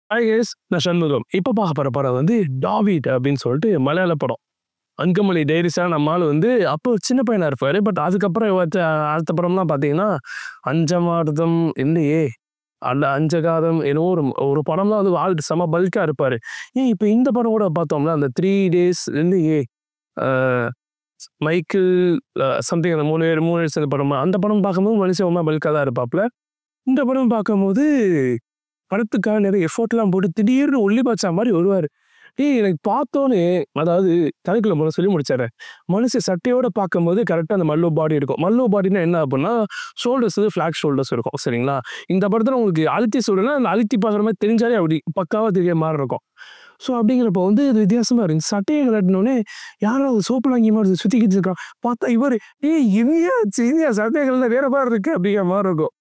Hi guys, நான் சண்முகம். இப்ப பார்க்க போற படம் வந்து டாவிட் அப்படின்னு சொல்லிட்டு மலையாள படம். அங்கமலி டைரிஸா நம்ம ஆளு வந்து அப்போ சின்ன பையனா இருப்பாரு. பட் அதுக்கப்புறம் அடுத்த படம்லாம் பார்த்தீங்கன்னா, அஞ்சமார்தம் இல்லையே, அல்ல அஞ்சகாதம் ஏதோ ஒரு ஒரு படம்லாம் வந்து ஆள் செம பல்கா இருப்பாரு. ஏன் இப்ப இந்த படம் கூட பார்த்தோம்னா, அந்த 3 டேஸ் இல்லையே, அ மைக்கேல் சம்திங் அந்த 3 பேர் 3 பேர் சேர்ந்த படமா, அந்த படம் பார்க்கும்போது மனுஷன் ரொம்ப பல்கா தான் இருப்பாப்ல. இந்த படம் பார்க்கும்போது படத்துக்காக நிறைய எஃபோர்ட்லாம் போட்டு திடீர்னு ஒல்லி பாய்ச்சா மாரி வருவாரு. டேய் எனக்கு பார்த்தோனே அதாவது கதைக்குள்ள முதல்ல சொல்லி முடிச்சிடுறேன். மனுஷன் சட்டையோட பார்க்கும்போது கரெக்ட்டா அந்த மல்லோ பாடி இருக்கும். மல்லோ பாடின்னா என்ன அப்புட்ன்னா, ஷோல்டர்ஸ் வந்து ஃபிளாட் ஷோல்டர்ஸ் இருக்கும். சரிங்களா? இந்த படத்துல உங்களுக்கு அழுத்தி சொல்றேன்னா, அந்த அழுத்தி பார்க்குற மாரி தெரிஞ்சாலே அப்படி பக்காவா தெரியிற மாரி இருக்கும். ஸோ அப்படிங்கிறப்போ வந்து இது வித்தியாசமா இருந்துச்சு. சட்டைய கழட்டுனோனே, யாரோ சோப்பு லாங்கி மாரி சுத்திக்கிட்டு இருக்கான். பார்த்தா இவரு, "ஏய் என்னையா ஆச்சு? என்னையா சட்டைய கழட்டுனா வேற மாரி இருக்கு" அப்படிங்கிற மாரி இருக்கும்.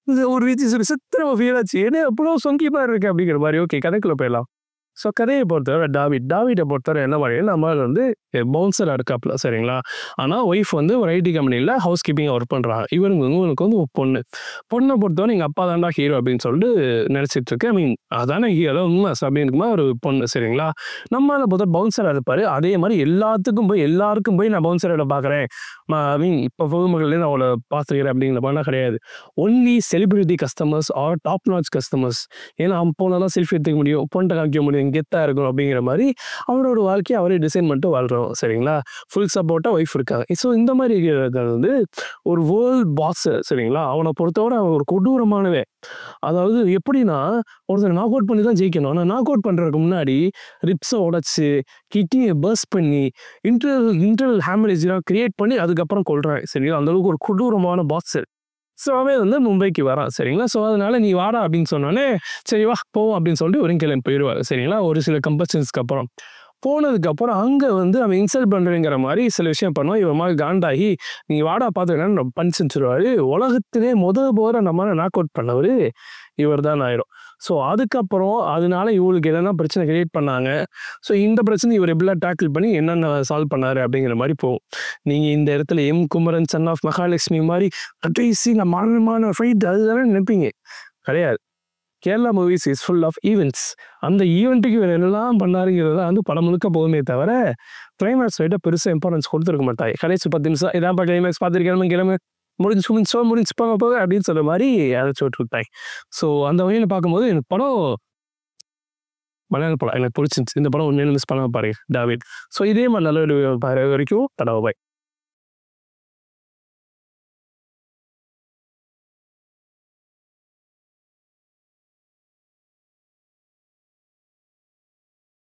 இது ஒரு விசித்திரமா ஃபீல் ஆச்சு. "என்ன எவ்வளோ சொங்கி மாரி இருக்கு" அப்படிங்கிற மாரி. ஓகே கதைக்குள்ள போயிடலாம். ஸோ கதைய பொறுத்தவரை டாவிட்ட பொறுத்தவரை என்ன மாரின்னா, நம்ம ஆள் வந்து பவுன்சரா இருக்காப்ல சரிங்களா? ஆனா ஒய்ஃப் வந்து ஒரு ஐடி கம்பெனில ஹவுஸ் கீப்பிங்கா ஒர்க் பண்றாங்க. இவனுக்கு வந்து ஒரு பொண்ணு. பொண்ண பொறுத்தவரை எங்க அப்பா தான்டா ஹீரோ அப்படின்னு சொல்லிட்டு நடிச்சிட்டு இருக்கு. ஐ மீன் அதானே அதான் உண்மை அப்படின்னு இருக்கும்போது ஒரு பொண்ணு சரிங்களா? நம்ம ஆள பொறுத்தவரை பவுன்சரா இருப்பாரு. அதே மாரி எல்லாருக்கும் போய் நான் பவுன்சர் வேல பார்க்குறேன். ஐ மீன் இப்ப பொதுமக்கள்ல நான் அவள பார்த்துக்கிறேன் அப்படிங்கிற மாரிலாம் கிடையாது. Only celebrity customers are top notch customers. ஏன்னா அவன் போனா தான் செல்ஃபி எடுத்துக்க முடியும். பொண்ட்ட காமிக்க முடியும். கெத்தா இருக்கணும் அப்படிங்கிற மாரி அவரோட வாழ்க்கைய அவரே டிசைன் பண்ணிட்டு வாழ்றோம். சரிங்களா? ஃபுல் சப்போர்ட்டா ஒய்ஃப் இருக்காங்க. ஸோ இந்த மாரி இருக்கிறது வந்து ஒரு வேர்ல்ட் பாஸ் சரிங்களா? அவன பொறுத்தவரை அவன் ஒரு கொடூரமானவன். அதாவது எப்படின்னா, ஒருத்தர நாக் அவுட் பண்ணி தான் ஜெயிக்கணும். ஆனா நாக் அவுட் பண்றதுக்கு முன்னாடி ரிப்ஸ உடைச்சு, கிட்னிய பர்ஸ்ட் பண்ணி, இன்டர்னல் ஹேமரேஜ்லாம் கிரியேட் பண்ணி அதுக்கப்புறம் கொல்றான். சரிங்களா? அந்த அளவுக்கு ஒரு கொடூரமான பாஸ். ஸோ அவன் வந்து மும்பைக்கு வரான். சரிங்களா? ஸோ அதனால "நீ வாடா" அப்படின்னு சொன்னோனே, "சரி வா போவோம்" அப்படின்னு சொல்லிட்டு இவரும் கிளம்பி போயிருவாரு. சரிங்களா? ஒரு சில கம்பல்ஷன்ஸ்க்கு அப்புறம். போனதுக்கப்புறம் அங்க வந்து அவன் இன்சல்ட் பண்றேங்கிற மாரி சில விஷயம் பண்ணுவான். இவன் மாரி காண்டாகி, "நீ வாடா பார்த்துக்கலாம்ன்னு" பஞ்ச் வச்சுருவாரு. உலகத்திலே முத அந்த மாரி நாக் அவுட் பண்ணவரு இவர் தான் ஆயிரும். ஸோ அதுக்கப்புறம் அதனால இவங்களுக்கு என்னென்ன பிரச்சனை கிரியேட் பண்ணாங்க. ஸோ இந்த பிரச்சனைய இவர் எப்படிலாம் டேக்கிள் பண்ணி என்னென்ன சால்வ் பண்ணாரு அப்படிங்கிற மாரி போகும். நீங்க இந்த இடத்துல M. Kumaran son of Mahalakshmi மாரி கடைசில மரணமான ஃபைட் அதுதானே நினைப்பீங்க. கிடையாது. Kerala movies is full of events. அந்த ஈவென்ட்க்கு இவர் என்னலாம் பண்ணாருங்கிறது தான் வந்து படம் முழுக்க போகுமே தவிர, கிளைமாக்ஸ் ஃபைட்ட பெருசா இம்பார்ட்டன்ஸ் கொடுத்துருக்க மாட்டாங்க. கடைசி 10 நிமிஷம் இதான்ப்பா கிளைமாக்ஸ் பார்த்துட்டு கிளம்பு. முடிஞ்சுச்சு போங்க அப்படின்னு சொல்ற மாரி அழைச்சு விட்டுருப்பாங்க. ஸோ அந்த வகையில பார்க்கும்போது எனக்கு படம் மலையாள படம் எனக்கு புடிச்சிருந்துச்சு. இந்த படம் உண்மையிலே மிஸ் பண்ணாம பாருங்க. டாவிட். ஸோ இதே மாரி நல்ல வீடியோ பாக்குற வரைக்கும் டாடா பாய்.